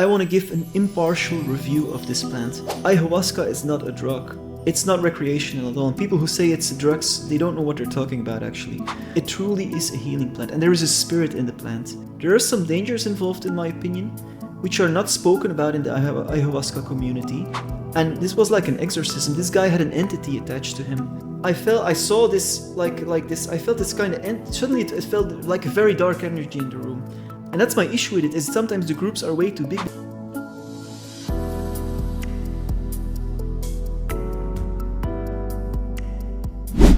I want to give an impartial review of this plant. Ayahuasca is not a drug. It's not recreational at all. And people who say it's drugs, they don't know what they're talking about actually. It truly is a healing plant, and there is a spirit in the plant. There are some dangers involved in my opinion, which are not spoken about in the ayahuasca community. And this was like an exorcism. This guy had an entity attached to him. I saw this like this. I felt this kind of suddenly it felt like a very dark energy in the room. And that's my issue with it, is sometimes the groups are way too big.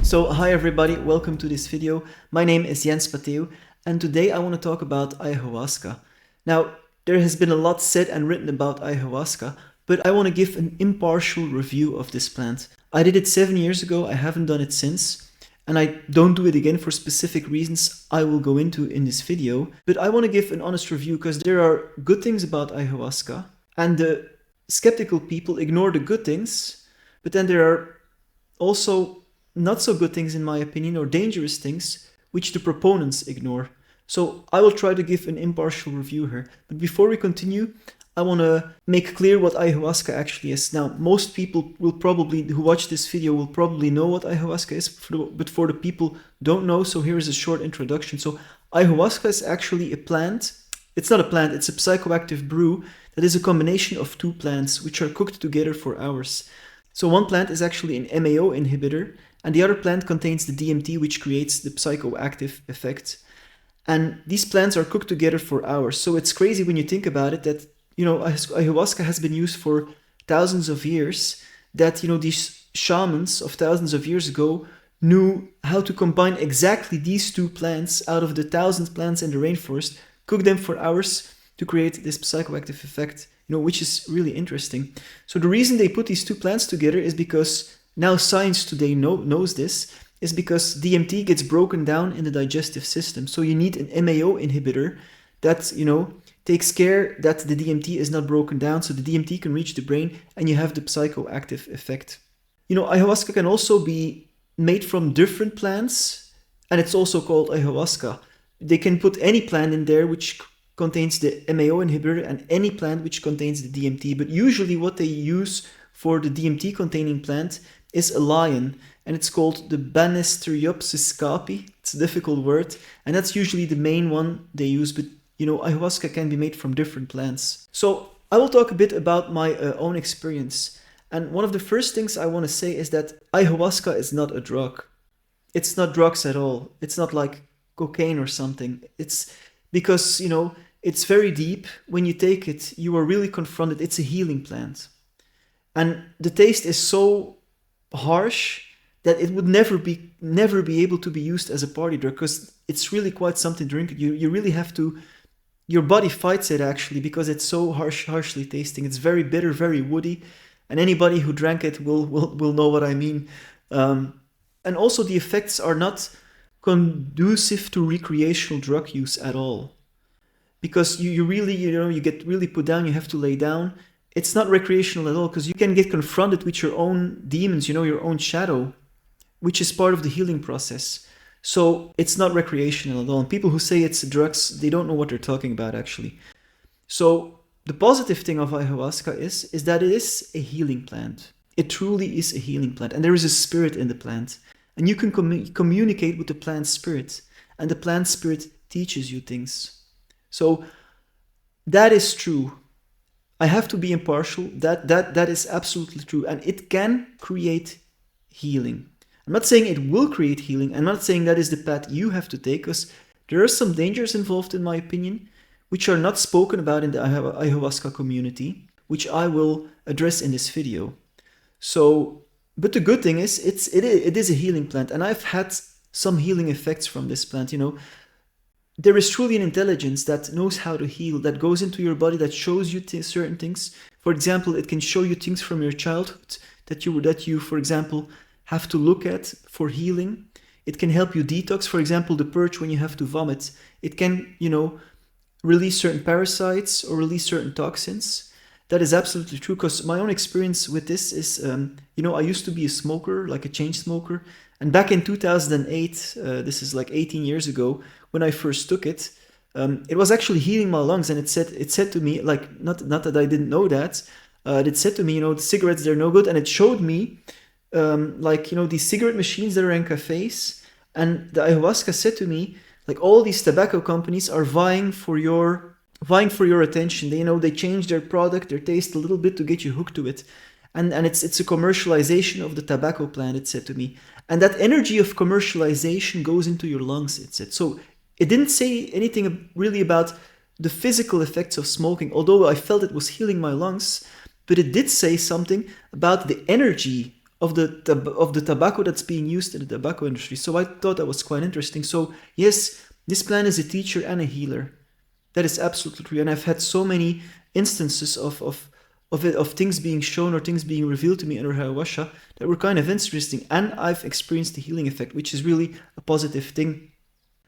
So hi everybody, welcome to this video. My name is Jens Pateu, and today I want to talk about ayahuasca. Now, there has been a lot said and written about ayahuasca, but I want to give an impartial review of this plant. I did it 7 years ago, I haven't done it since. And I don't do it again for specific reasons I will go into in this video. But I want to give an honest review because there are good things about ayahuasca. And the skeptical people ignore the good things. But then there are also not so good things in my opinion, or dangerous things, which the proponents ignore. So I will try to give an impartial review here. But before we continue, I want to make clear what ayahuasca actually is. Now, most people will probably, who watch this video, will probably know what ayahuasca is, but for the people who don't know, so here is a short introduction. So ayahuasca is actually a plant. It's not a plant, it's a psychoactive brew that is a combination of two plants which are cooked together for hours. So one plant is actually an MAO inhibitor, and the other plant contains the DMT, which creates the psychoactive effect. And these plants are cooked together for hours. So it's crazy when you think about it that, you know, ayahuasca has been used for thousands of years, that, you know, these shamans of thousands of years ago knew how to combine exactly these two plants out of the thousands plants in the rainforest, cook them for hours to create this psychoactive effect, you know, which is really interesting. So the reason they put these two plants together is because now science today knows this, is because DMT gets broken down in the digestive system. So you need an MAO inhibitor that, you know, takes care that the DMT is not broken down, so the DMT can reach the brain and you have the psychoactive effect. You know, ayahuasca can also be made from different plants, and it's also called ayahuasca. They can put any plant in there which contains the MAO inhibitor and any plant which contains the DMT, but usually what they use for the DMT containing plant is a lion, and it's called the Banisteriopsis capi. It's a difficult word, and that's usually the main one they use, but you know, ayahuasca can be made from different plants. So I will talk a bit about my own experience. And one of the first things I want to say is that ayahuasca is not a drug. It's not drugs at all. It's not like cocaine or something. It's because, you know, it's very deep. When you take it, you are really confronted. It's a healing plant. And the taste is so harsh that it would never be able to be used as a party drug, because it's really quite something to drink. You really have to. Your body fights it actually because it's so harshly tasting. It's very bitter, very woody, and anybody who drank it will know what I mean. And also the effects are not conducive to recreational drug use at all, because you really, you know, you get really put down. You have to lay down. It's not recreational at all, because you can get confronted with your own demons, you know, your own shadow, which is part of the healing process. So it's not recreational at all. And people who say it's drugs, they don't know what they're talking about actually. So the positive thing of ayahuasca is that it is a healing plant. It truly is a healing plant, and there is a spirit in the plant. And you can communicate with the plant spirit, and the plant spirit teaches you things. So that is true. I have to be impartial. That is absolutely true, and it can create healing. I'm not saying it will create healing. I'm not saying that is the path you have to take, because there are some dangers involved in my opinion, which are not spoken about in the ayahuasca community, which I will address in this video. So, but the good thing is it is a healing plant, and I've had some healing effects from this plant. You know, there is truly an intelligence that knows how to heal, that goes into your body, that shows you certain things. For example, it can show you things from your childhood that you, for example, have to look at for healing. It can help you detox, for example, the purge when you have to vomit. It can, you know, release certain parasites or release certain toxins. That is absolutely true, because my own experience with this is, you know, I used to be a smoker, like a chain smoker. And back in 2008, this is like 18 years ago, when I first took it, it was actually healing my lungs, and it said to me, like, not that I didn't know that, it said to me, the cigarettes, they're no good, and it showed me, like, these cigarette machines that are in cafes, and the ayahuasca said to me, like, all these tobacco companies are vying for your attention. They change their product, their taste a little bit to get you hooked to it. And it's a commercialization of the tobacco plant, it said to me. And that energy of commercialization goes into your lungs, it said. So it didn't say anything really about the physical effects of smoking, although I felt it was healing my lungs, but it did say something about the energy of the tobacco that's being used in the tobacco industry. So I thought that was quite interesting. So yes, this plant is a teacher and a healer. That is absolutely true. And I've had so many instances of things being shown or things being revealed to me under ayahuasca that were kind of interesting. And I've experienced the healing effect, which is really a positive thing.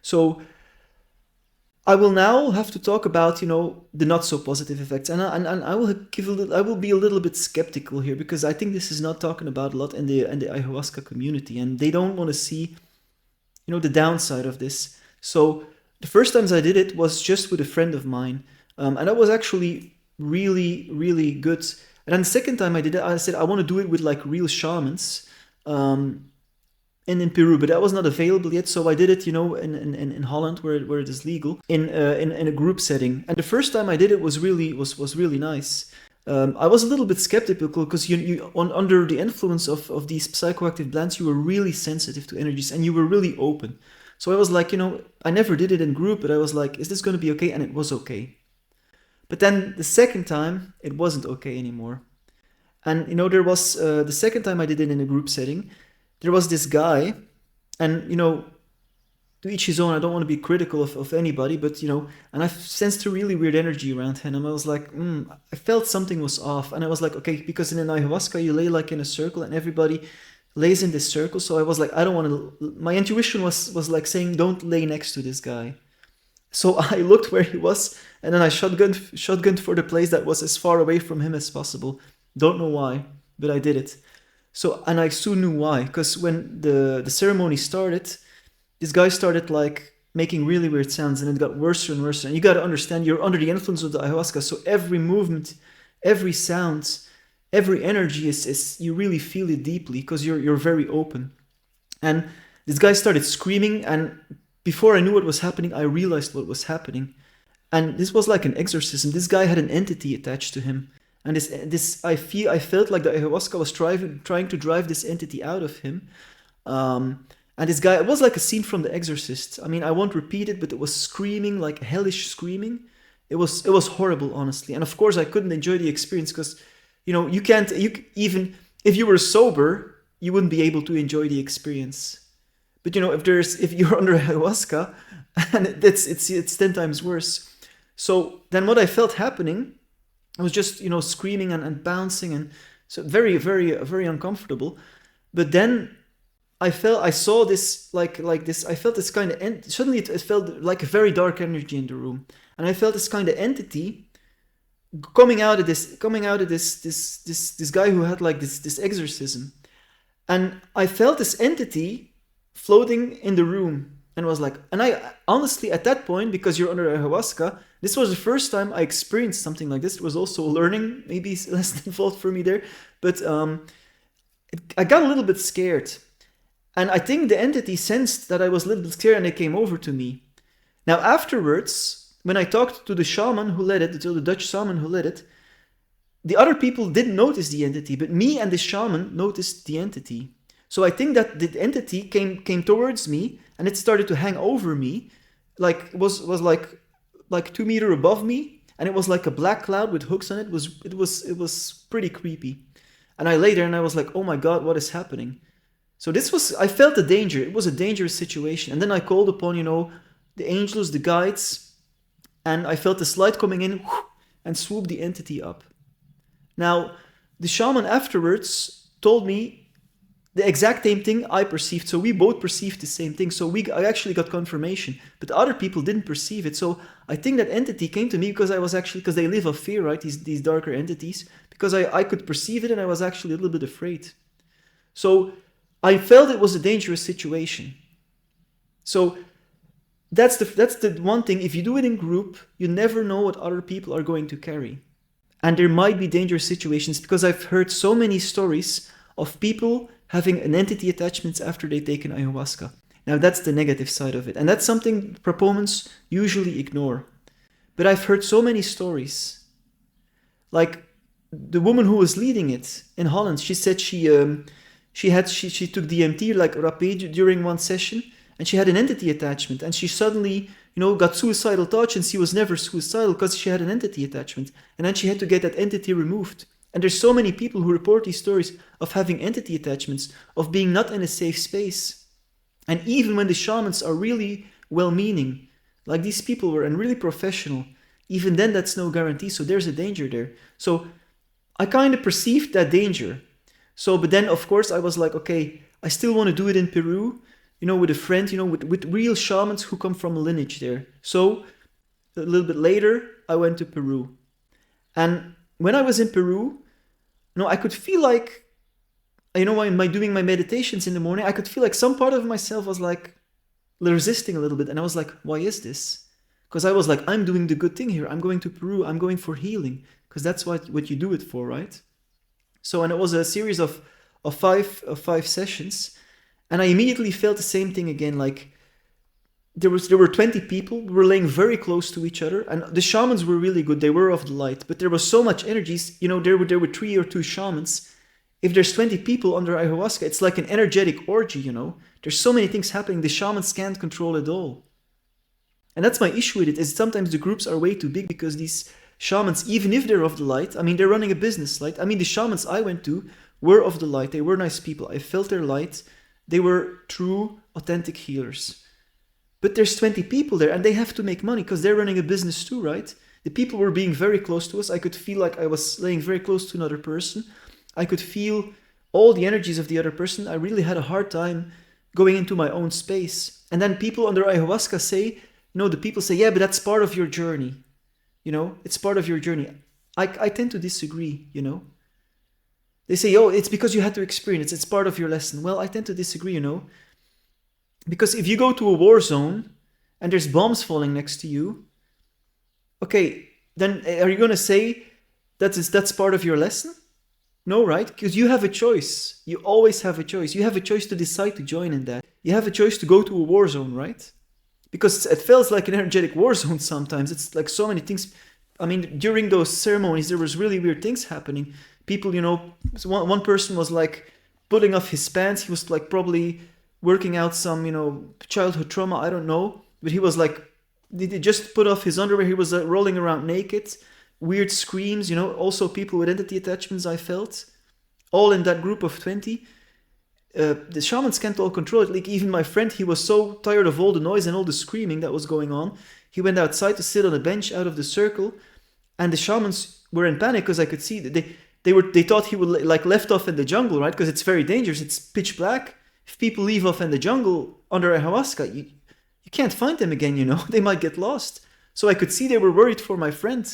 So I will now have to talk about, the not so positive effects, and I will be a little bit skeptical here, because I think this is not talking about a lot in the ayahuasca community, and they don't want to see, the downside of this. So the first times I did it was just with a friend of mine, and that was actually really, really good. And then the second time I did it, I said I want to do it with like real shamans. And in Peru, but that was not available yet. So I did it, in Holland, where it is legal, in a group setting. And the first time I did it was really nice. I was a little bit skeptical, because under the influence of these psychoactive plants, you were really sensitive to energies and you were really open. So I was like, I never did it in group, but I was like, is this going to be okay? And it was okay. But then the second time, it wasn't okay anymore. And there was the second time I did it in a group setting. There was this guy, and to each his own. I don't want to be critical of anybody, but and I sensed a really weird energy around him, and I was like, I felt something was off, and I was like, okay, because in an ayahuasca you lay like in a circle, and everybody lays in this circle. So I was like, I don't want to. My intuition was like saying, don't lay next to this guy. So I looked where he was, and then I shotgunned for the place that was as far away from him as possible. Don't know why, but I did it. So, and I soon knew why, because when the ceremony started, this guy started like making really weird sounds, and it got worse and worse. And you got to understand, you're under the influence of the ayahuasca, so every movement, every sound, every energy is you really feel it deeply, because you're very open. And this guy started screaming, and before I knew what was happening, I realized what was happening. And this was like an exorcism. This guy had an entity attached to him. And I felt like the ayahuasca was trying to drive this entity out of him. And this guy, it was like a scene from The Exorcist. I mean, I won't repeat it, but it was screaming, like hellish screaming. It was horrible, honestly. And of course, I couldn't enjoy the experience, because, even if you were sober, you wouldn't be able to enjoy the experience. But if you're under ayahuasca, and it's 10 times worse. So then what I felt happening, I was just, screaming and bouncing, and so very, very, very uncomfortable. But then I saw this, like this, I felt this kind of, suddenly it felt like a very dark energy in the room. And I felt this kind of entity coming out of this guy who had like this exorcism. And I felt this entity floating in the room. And was like, and I honestly, at that point, because you're under ayahuasca, this was the first time I experienced something like this. It was also learning, maybe less involved for me there, but I got a little bit scared. And I think the entity sensed that I was a little bit scared, and it came over to me. Now, afterwards, when I talked to the shaman who led it, to the Dutch shaman who led it, the other people didn't notice the entity, but me and the shaman noticed the entity. So I think that the entity came towards me, and it started to hang over me, like was like 2 meters above me, and it was like a black cloud with hooks on it. It was pretty creepy. And I lay there and I was like, oh my God, what is happening? So I felt the danger. It was a dangerous situation. And then I called upon, the angels, the guides, and I felt this light coming in and swooped the entity up. Now, the shaman afterwards told me the exact same thing I perceived. So we both perceived the same thing. So I actually got confirmation, but other people didn't perceive it. So I think that entity came to me because they live of fear, right? These darker entities, because I could perceive it, and I was actually a little bit afraid. So I felt it was a dangerous situation. So That's the one thing. If you do it in group, you never know what other people are going to carry. And there might be dangerous situations, because I've heard so many stories of people having an entity attachments after they've taken ayahuasca. Now that's the negative side of it. And that's something proponents usually ignore. But I've heard so many stories. Like the woman who was leading it in Holland, she said she took DMT, like rapé, during one session, and she had an entity attachment, and she suddenly, got suicidal thoughts, and she was never suicidal because she had an entity attachment, and then she had to get that entity removed. And there's so many people who report these stories of having entity attachments, of being not in a safe space. And even when the shamans are really well-meaning, like these people were, and really professional, even then that's no guarantee, so there's a danger there. So I kind of perceived that danger. So, but then of course I was like, okay, I still want to do it in Peru, with a friend, with real shamans who come from a lineage there. So a little bit later, I went to Peru. And when I was in Peru, I could feel like, when doing my meditations in the morning, I could feel like some part of myself was like resisting a little bit. And I was like, why is this? Because I was like, I'm doing the good thing here. I'm going to Peru. I'm going for healing. Because that's what you do it for, right? So, and it was a series of five sessions. And I immediately felt the same thing again. Like there were 20 people. We were laying very close to each other. And the shamans were really good. They were of the light. But there was so much energies. There were 3 or 2 shamans. If there's 20 people under ayahuasca, it's like an energetic orgy, There's so many things happening. The shamans can't control it all. And that's my issue with it, is sometimes the groups are way too big, because these shamans, even if they're of the light, they're running a business, right? The shamans I went to were of the light. They were nice people. I felt their light. They were true, authentic healers. But there's 20 people there, and they have to make money because they're running a business too, right? The people were being very close to us. I could feel like I was laying very close to another person. I could feel all the energies of the other person. I really had a hard time going into my own space. And then people under ayahuasca say, the people say, yeah, but that's part of your journey. It's part of your journey. I tend to disagree, They say, oh, it's because you had to experience it. It's part of your lesson. Well, I tend to disagree, Because if you go to a war zone and there's bombs falling next to you, okay, then are you going to say that's part of your lesson? No, right? Because you have a choice. You always have a choice. You have a choice to decide to join in that. You have a choice to go to a war zone, right? Because it feels like an energetic war zone sometimes. It's like so many things. During those ceremonies, there was really weird things happening. People, one person was like pulling off his pants. He was like probably working out some, childhood trauma. I don't know. But he was like, he just put off his underwear. He was rolling around naked. Weird screams, also people with entity attachments I felt. All in that group of 20. The shamans can't all control it. Like even my friend, he was so tired of all the noise and all the screaming that was going on. He went outside to sit on a bench out of the circle. And the shamans were in panic because I could see that they thought he would like left off in the jungle, right? Because it's very dangerous. It's pitch black. If people leave off in the jungle under ayahuasca, you can't find them again, They might get lost. So I could see they were worried for my friend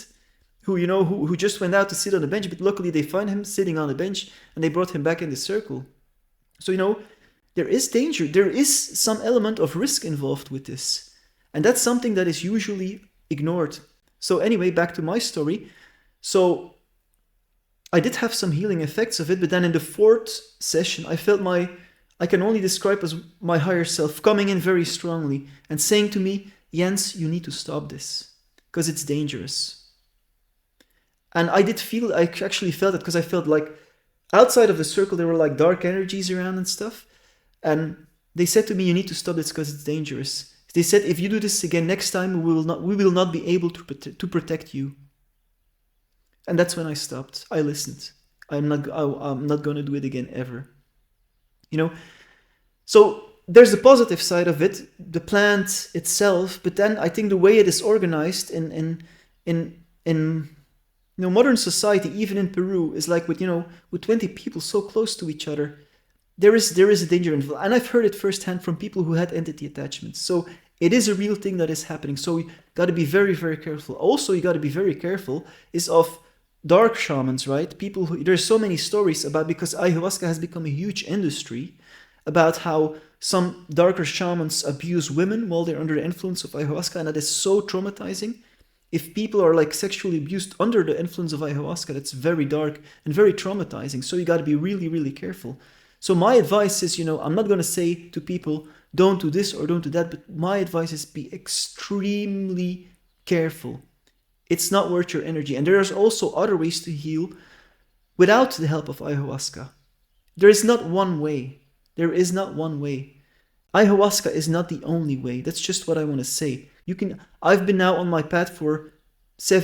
who just went out to sit on the bench, but luckily they found him sitting on the bench and they brought him back in the circle. So, there is danger. There is some element of risk involved with this. And that's something that is usually ignored. So anyway, back to my story. So I did have some healing effects of it, but then in the 4th session, I felt I can only describe as my higher self coming in very strongly and saying to me, Jens, you need to stop this because it's dangerous. And I actually felt it because I felt like outside of the circle, there were like dark energies around and stuff. And they said to me, you need to stop this because it's dangerous. They said, if you do this again next time, we will not be able to protect you. And that's when I stopped. I listened. I'm not going to do it again ever. So there's the positive side of it, the plant itself. But then I think the way it is organized in modern society, even in Peru, is like with 20 people so close to each other, there is a danger involved. And I've heard it firsthand from people who had entity attachments. So it is a real thing that is happening. So you got to be very, very careful. Also, you got to be very careful is of dark shamans, right? People there's so many stories about, because ayahuasca has become a huge industry. about how some darker shamans abuse women while they're under the influence of ayahuasca, and that is so traumatizing. If people are like sexually abused under the influence of ayahuasca, that's very dark and very traumatizing. So you got to be really, really careful. So my advice is, I'm not going to say to people, don't do this or don't do that, but my advice is be extremely careful. It's not worth your energy. And there's also other ways to heal without the help of ayahuasca. There is not one way. There is not one way. Ayahuasca is not the only way. That's just what I want to say. I've been now on my path for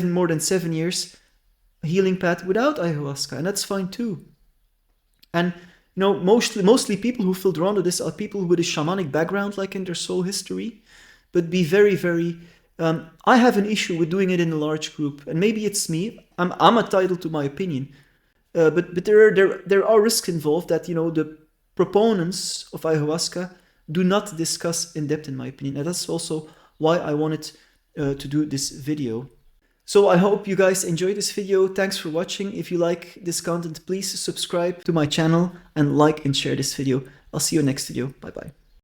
more than 7 years, a healing path without ayahuasca, and that's fine too. And mostly people who feel drawn to this are people with a shamanic background, like in their soul history. But be very, very. I have an issue with doing it in a large group, and maybe it's me. I'm entitled to my opinion, but there are risks involved that the proponents of ayahuasca do not discuss in depth, in my opinion. And that's also why I wanted to do this video. So I hope you guys enjoyed this video. Thanks for watching. If you like this content, please subscribe to my channel and like and share this video. I'll see you next video. Bye bye.